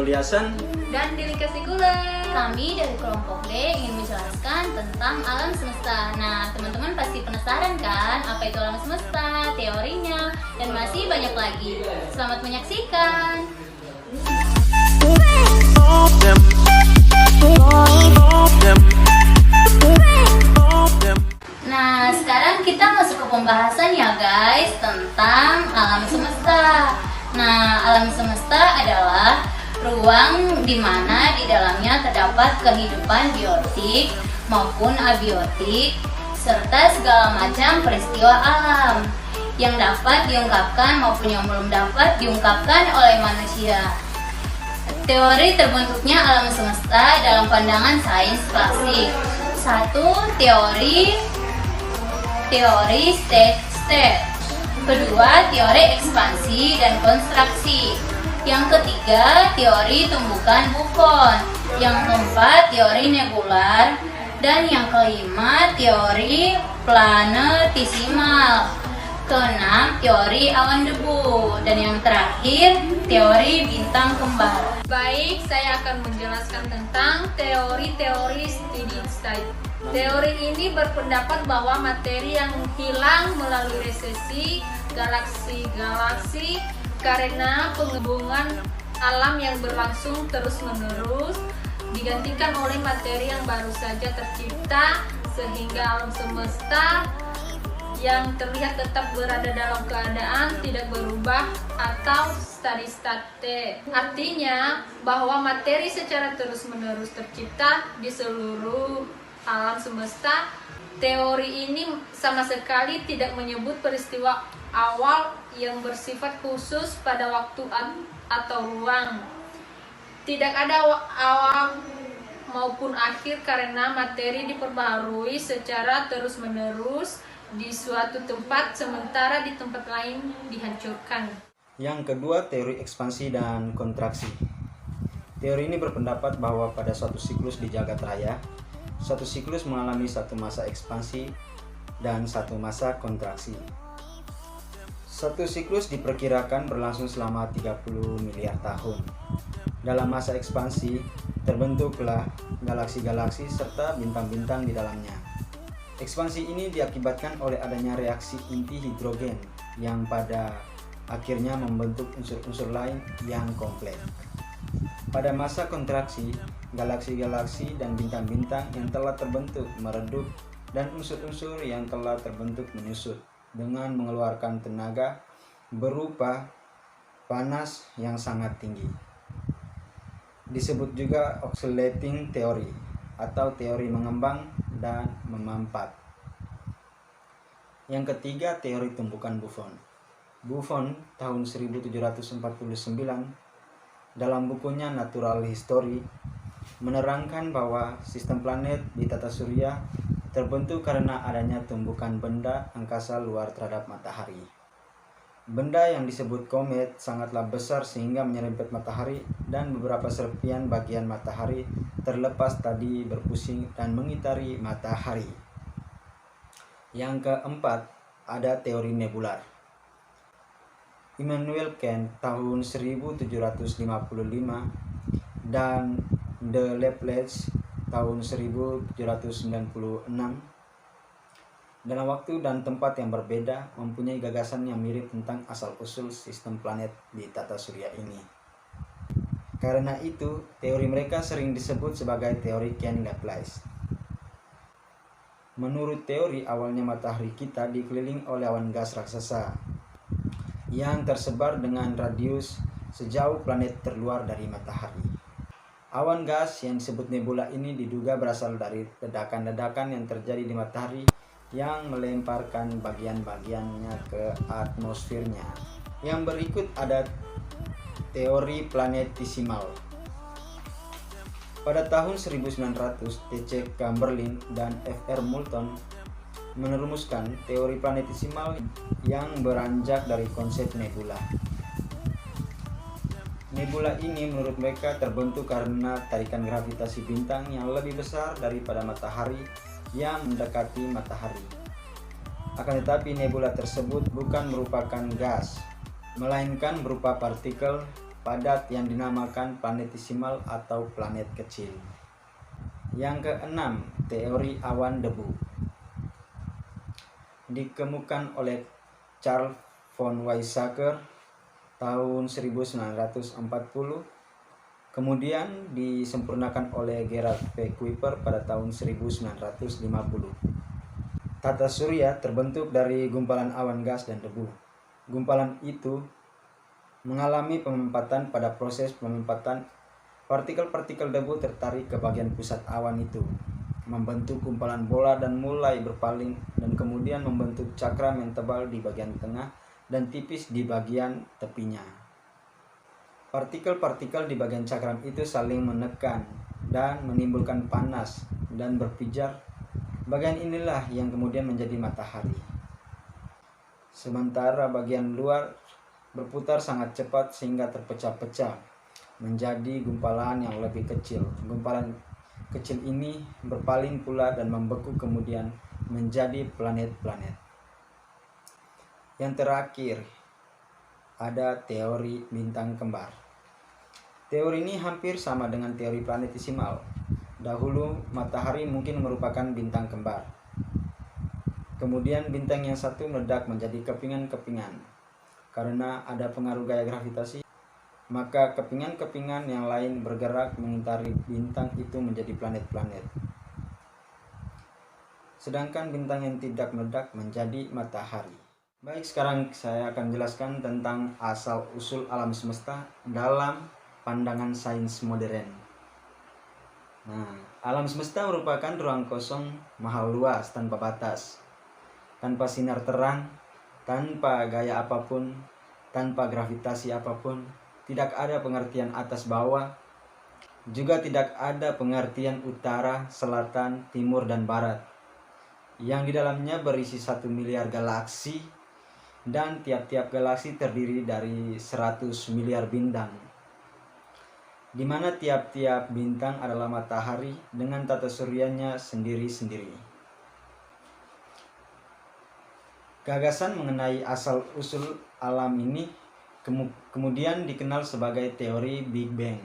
Zulyasan dan Dilika Siguler. Kami dari kelompok D ingin menjelaskan tentang alam semesta. Nah, teman-teman pasti penasaran kan apa itu alam semesta, teorinya, dan masih banyak lagi. Selamat menyaksikan. Nah, sekarang kita masuk ke pembahasan ya guys tentang alam semesta. Nah, alam semesta adalah ruang di mana di dalamnya terdapat kehidupan biotik maupun abiotik serta segala macam peristiwa alam yang dapat diungkapkan maupun yang belum dapat diungkapkan oleh manusia. Teori terbentuknya alam semesta dalam pandangan sains klasik. 1. Teori state. Kedua, teori ekspansi dan kontraksi. Yang ketiga, teori tumbukan Buffon. Yang keempat, teori nebular. Dan yang kelima, teori planetesimal. Keenam, teori awan debu. Dan yang terakhir, teori bintang kembar. Baik, saya akan menjelaskan tentang teori-teori steady state. Teori ini berpendapat bahwa materi yang hilang melalui resesi galaksi-galaksi karena penghubungan alam yang berlangsung terus-menerus digantikan oleh materi yang baru saja tercipta, sehingga alam semesta yang terlihat tetap berada dalam keadaan tidak berubah atau steady state. Artinya bahwa materi secara terus-menerus tercipta di seluruh alam semesta. Teori ini sama sekali tidak menyebut peristiwa awal yang bersifat khusus pada waktu atau ruang. Tidak ada awal maupun akhir karena materi diperbaharui secara terus-menerus di suatu tempat sementara di tempat lain dihancurkan. Yang kedua, teori ekspansi dan kontraksi. Teori ini berpendapat bahwa pada suatu siklus di jagat raya, suatu siklus mengalami satu masa ekspansi dan satu masa kontraksi. Satu siklus diperkirakan berlangsung selama 30 miliar tahun. Dalam masa ekspansi, terbentuklah galaksi-galaksi serta bintang-bintang di dalamnya. Ekspansi ini diakibatkan oleh adanya reaksi inti hidrogen yang pada akhirnya membentuk unsur-unsur lain yang kompleks. Pada masa kontraksi, galaksi-galaksi dan bintang-bintang yang telah terbentuk meredup dan unsur-unsur yang telah terbentuk menyusut dengan mengeluarkan tenaga berupa panas yang sangat tinggi. Disebut juga oscillating theory atau teori mengembang dan memampat. Yang ketiga, teori tumbukan Buffon. Buffon tahun 1749 dalam bukunya Natural History menerangkan bahwa sistem planet di tata surya terbentuk karena adanya tumbukan benda angkasa luar terhadap matahari. Benda yang disebut komet sangatlah besar sehingga menyerempet matahari dan beberapa serpian bagian matahari terlepas tadi berpusing dan mengitari matahari. Yang keempat, ada teori nebular. Immanuel Kant tahun 1755 dan de Laplace tahun 1796 dalam waktu dan tempat yang berbeda mempunyai gagasan yang mirip tentang asal-usul sistem planet di tata surya ini. Karena itu, teori mereka sering disebut sebagai teori Kant-Laplace. Menurut teori, awalnya matahari kita dikelilingi oleh awan gas raksasa yang tersebar dengan radius sejauh planet terluar dari matahari. Awan gas yang disebut nebula ini diduga berasal dari ledakan-ledakan yang terjadi di matahari yang melemparkan bagian-bagiannya ke atmosfernya. Yang berikut ada teori planetesimal. Pada tahun 1900, T.C. Chamberlain dan F.R. Moulton menerumuskan teori planetesimal yang beranjak dari konsep nebula. Nebula ini menurut mereka terbentuk karena tarikan gravitasi bintang yang lebih besar daripada matahari yang mendekati matahari. Akan tetapi nebula tersebut bukan merupakan gas, melainkan berupa partikel padat yang dinamakan planetesimal atau planet kecil. Yang keenam, teori awan debu. Dikemukakan oleh Charles von Weizsäcker tahun 1940, kemudian disempurnakan oleh Gerard P. Kuiper pada tahun 1950. Tata surya terbentuk dari gumpalan awan gas dan debu. Gumpalan itu mengalami pemempatan. Pada proses pemempatan, partikel-partikel debu tertarik ke bagian pusat awan itu, membentuk gumpalan bola dan mulai berpaling, dan kemudian membentuk cakram yang tebal di bagian tengah dan tipis di bagian tepinya. Partikel-partikel di bagian cakram itu saling menekan dan menimbulkan panas dan berpijar. Bagian inilah yang kemudian menjadi matahari. Sementara bagian luar berputar sangat cepat sehingga terpecah-pecah menjadi gumpalan yang lebih kecil. Gumpalan kecil ini berpaling pula dan membeku kemudian menjadi planet-planet. Yang terakhir, ada teori bintang kembar. Teori ini hampir sama dengan teori planetesimal. Dahulu matahari mungkin merupakan bintang kembar. Kemudian bintang yang satu meledak menjadi kepingan-kepingan. Karena ada pengaruh gaya gravitasi, maka kepingan-kepingan yang lain bergerak mengitari bintang itu menjadi planet-planet. Sedangkan bintang yang tidak meledak menjadi matahari. Baik, sekarang saya akan jelaskan tentang asal-usul alam semesta dalam pandangan sains modern. Nah, alam semesta merupakan ruang kosong maha luas tanpa batas, tanpa sinar terang, tanpa gaya apapun, tanpa gravitasi apapun. Tidak ada pengertian atas bawah, juga tidak ada pengertian utara, selatan, timur, dan barat. Yang di dalamnya berisi 1 miliar galaksi, dan tiap-tiap galaksi terdiri dari 100 miliar bintang, di mana tiap-tiap bintang adalah matahari dengan tata suryanya sendiri-sendiri. Gagasan mengenai asal-usul alam ini kemudian dikenal sebagai teori Big Bang.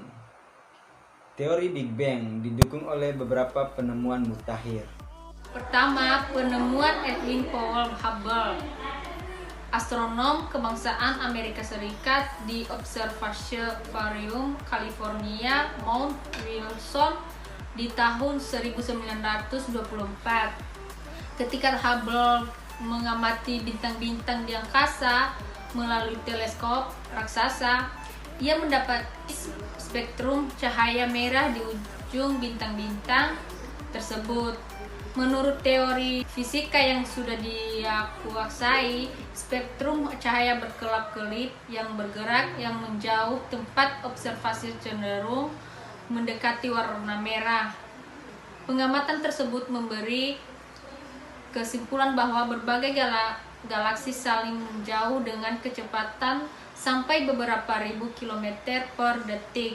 Teori Big Bang didukung oleh beberapa penemuan mutakhir. Pertama, penemuan Edwin Powell Hubble, astronom kebangsaan Amerika Serikat di Observatorium California Mount Wilson di tahun 1924. Ketika Hubble mengamati bintang-bintang di angkasa melalui teleskop raksasa, ia mendapat spektrum cahaya merah di ujung bintang-bintang tersebut. Menurut teori fisika yang sudah dia kuasai, spektrum cahaya berkelap-kelip yang bergerak yang menjauh tempat observasi cenderung mendekati warna merah. Pengamatan tersebut memberi kesimpulan bahwa berbagai galaksi saling menjauh dengan kecepatan sampai beberapa ribu kilometer per detik.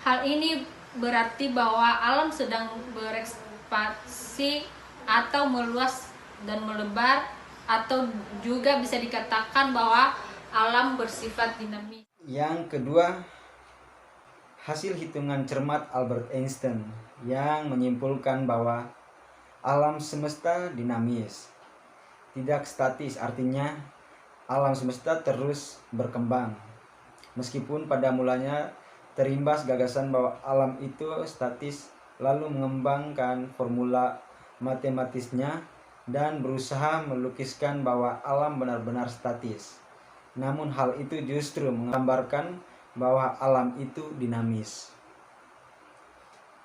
Hal ini berarti bahwa alam sedang berekspansi atau meluas dan melebar, atau juga bisa dikatakan bahwa alam bersifat dinamis. Yang kedua, hasil hitungan cermat Albert Einstein yang menyimpulkan bahwa alam semesta dinamis, tidak statis, artinya alam semesta terus berkembang. Meskipun pada mulanya terimbas gagasan bahwa alam itu statis, lalu mengembangkan formula matematisnya dan berusaha melukiskan bahwa alam benar-benar statis. Namun hal itu justru menggambarkan bahwa alam itu dinamis.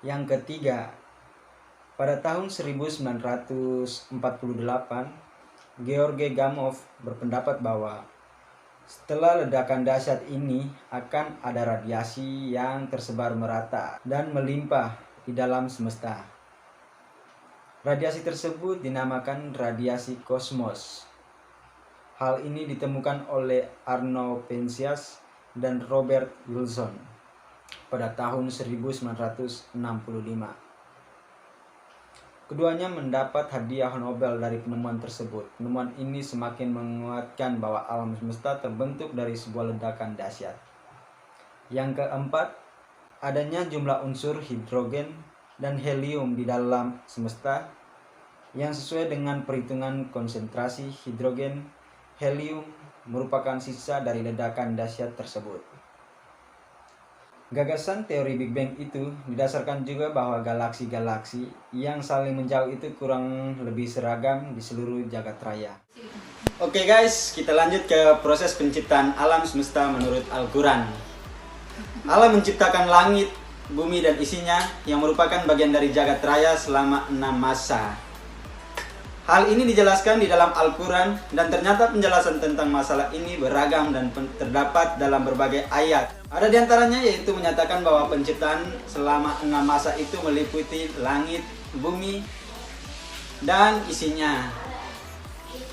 Yang ketiga, pada tahun 1948, Georgy Gamow berpendapat bahwa setelah ledakan dahsyat ini akan ada radiasi yang tersebar merata dan melimpah di dalam semesta. Radiasi tersebut dinamakan radiasi kosmos. Hal ini ditemukan oleh Arno Penzias dan Robert Wilson pada tahun 1965. Keduanya mendapat hadiah Nobel dari penemuan tersebut. Penemuan ini semakin menguatkan bahwa alam semesta terbentuk dari sebuah ledakan dahsyat. Yang keempat, adanya jumlah unsur hidrogen dan helium di dalam semesta yang sesuai dengan perhitungan konsentrasi hidrogen, helium merupakan sisa dari ledakan dahsyat tersebut. Gagasan teori Big Bang itu didasarkan juga bahwa galaksi-galaksi yang saling menjauh itu kurang lebih seragam di seluruh jagat raya. Oke guys, kita lanjut ke proses penciptaan alam semesta menurut Al-Quran. Allah menciptakan langit, bumi dan isinya yang merupakan bagian dari jagat raya selama 6 masa. Hal ini dijelaskan di dalam Al-Quran dan ternyata penjelasan tentang masalah ini beragam dan terdapat dalam berbagai ayat. Ada di antaranya yaitu menyatakan bahwa penciptaan selama 6 masa itu meliputi langit, bumi, dan isinya.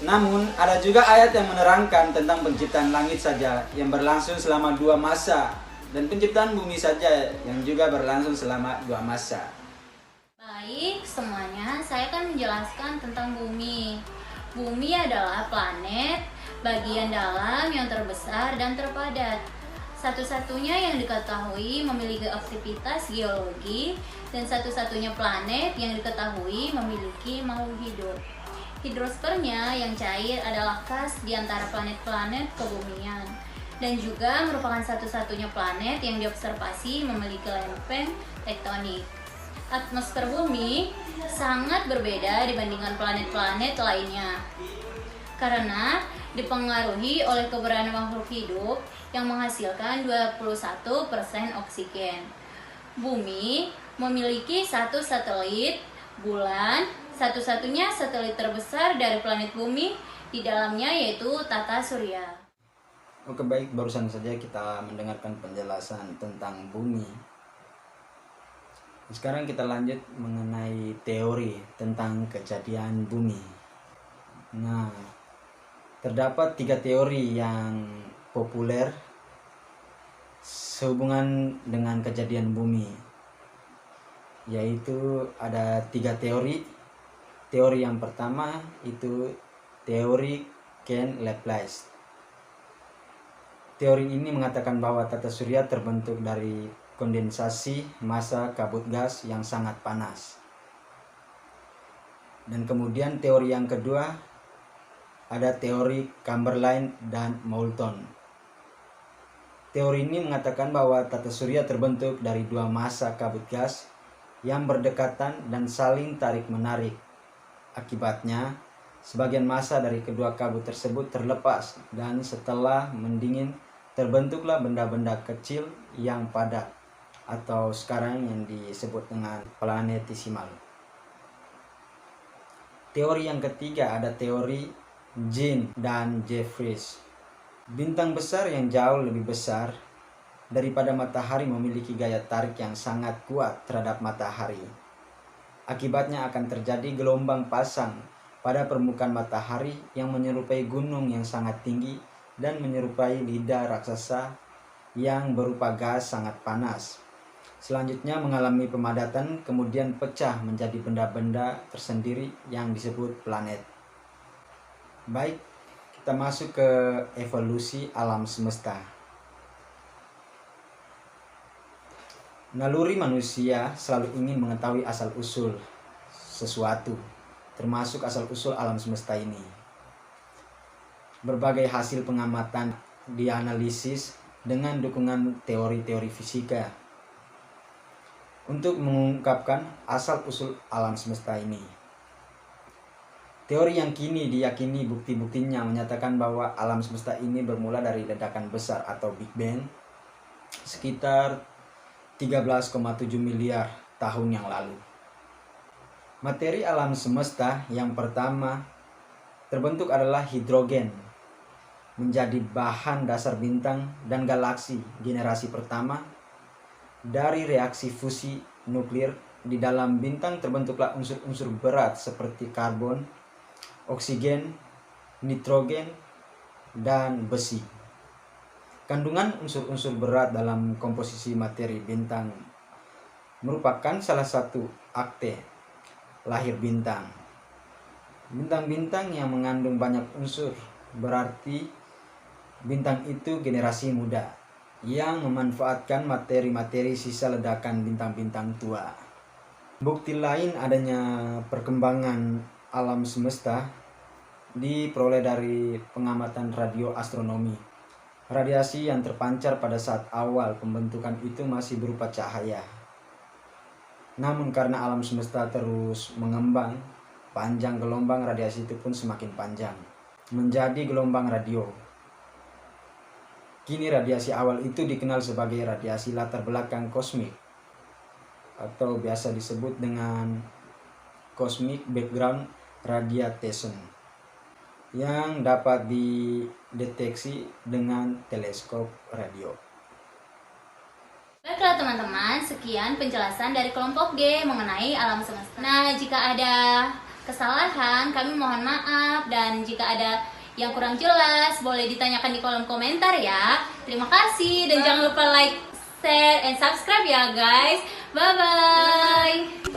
Namun ada juga ayat yang menerangkan tentang penciptaan langit saja yang berlangsung selama 2 masa dan penciptaan bumi saja yang juga berlangsung selama 2 masa. Baik, semuanya saya akan menjelaskan tentang bumi. Bumi adalah planet bagian dalam yang terbesar dan terpadat. Satu-satunya yang diketahui memiliki aktivitas geologi dan satu-satunya planet yang diketahui memiliki makhluk hidup. Hidrosfernya yang cair adalah khas di antara planet-planet kebumian dan juga merupakan satu-satunya planet yang diobservasi memiliki lempeng tektonik. Atmosfer bumi sangat berbeda dibandingkan planet-planet lainnya karena dipengaruhi oleh keberadaan makhluk hidup yang menghasilkan 21% oksigen. Bumi memiliki 1 satelit, bulan, satu-satunya satelit terbesar dari planet bumi di dalamnya yaitu tata surya. Oke baik, barusan saja kita mendengarkan penjelasan tentang bumi. Sekarang kita lanjut mengenai teori tentang kejadian bumi. Nah, terdapat 3 teori yang populer sehubungan dengan kejadian bumi, yaitu ada 3 teori. Teori yang pertama itu teori Ken-Laplace. Teori ini mengatakan bahwa tata surya terbentuk dari kondensasi massa kabut gas yang sangat panas. Dan kemudian teori yang kedua ada teori Chamberlain dan Moulton. Teori ini mengatakan bahwa tata surya terbentuk dari 2 massa kabut gas yang berdekatan dan saling tarik-menarik. Akibatnya, sebagian massa dari kedua kabut tersebut terlepas dan setelah mendingin terbentuklah benda-benda kecil yang padat atau sekarang yang disebut dengan planetesimal. Teori yang ketiga ada teori Jean dan Jeffries. Bintang besar yang jauh lebih besar daripada matahari memiliki gaya tarik yang sangat kuat terhadap matahari. Akibatnya akan terjadi gelombang pasang pada permukaan matahari yang menyerupai gunung yang sangat tinggi dan menyerupai lidah raksasa yang berupa gas sangat panas. Selanjutnya mengalami pemadatan kemudian pecah menjadi benda-benda tersendiri yang disebut planet. Baik, kita masuk ke evolusi alam semesta. Naluri manusia selalu ingin mengetahui asal-usul sesuatu, termasuk asal-usul alam semesta ini. Berbagai hasil pengamatan dianalisis dengan dukungan teori-teori fisika untuk mengungkapkan asal-usul alam semesta ini. Teori yang kini diyakini bukti-buktinya menyatakan bahwa alam semesta ini bermula dari ledakan besar atau Big Bang sekitar 13,7 miliar tahun yang lalu. Materi alam semesta yang pertama terbentuk adalah hidrogen, menjadi bahan dasar bintang dan galaksi generasi pertama. Dari reaksi fusi nuklir di dalam bintang terbentuklah unsur-unsur berat seperti karbon, oksigen, nitrogen, dan besi. Kandungan unsur-unsur berat dalam komposisi materi bintang merupakan salah satu akte lahir bintang. Bintang-bintang yang mengandung banyak unsur berarti bintang itu generasi muda. yang memanfaatkan materi-materi sisa ledakan bintang-bintang tua. Bukti lain adanya perkembangan alam semesta diperoleh dari pengamatan radio astronomi. Radiasi yang terpancar pada saat awal pembentukan itu masih berupa cahaya. Namun karena alam semesta terus mengembang, panjang gelombang radiasi itu pun semakin panjang, menjadi gelombang radio. Kini radiasi awal itu dikenal sebagai radiasi latar belakang kosmik, atau biasa disebut dengan cosmic background radiation, yang dapat dideteksi dengan teleskop radio. Baiklah teman-teman, sekian penjelasan dari kelompok G mengenai alam semesta. Nah, jika ada kesalahan, kami mohon maaf, dan jika ada yang kurang jelas, boleh ditanyakan di kolom komentar ya. Terima kasih, dan jangan lupa like, share, and subscribe ya guys. Bye-bye.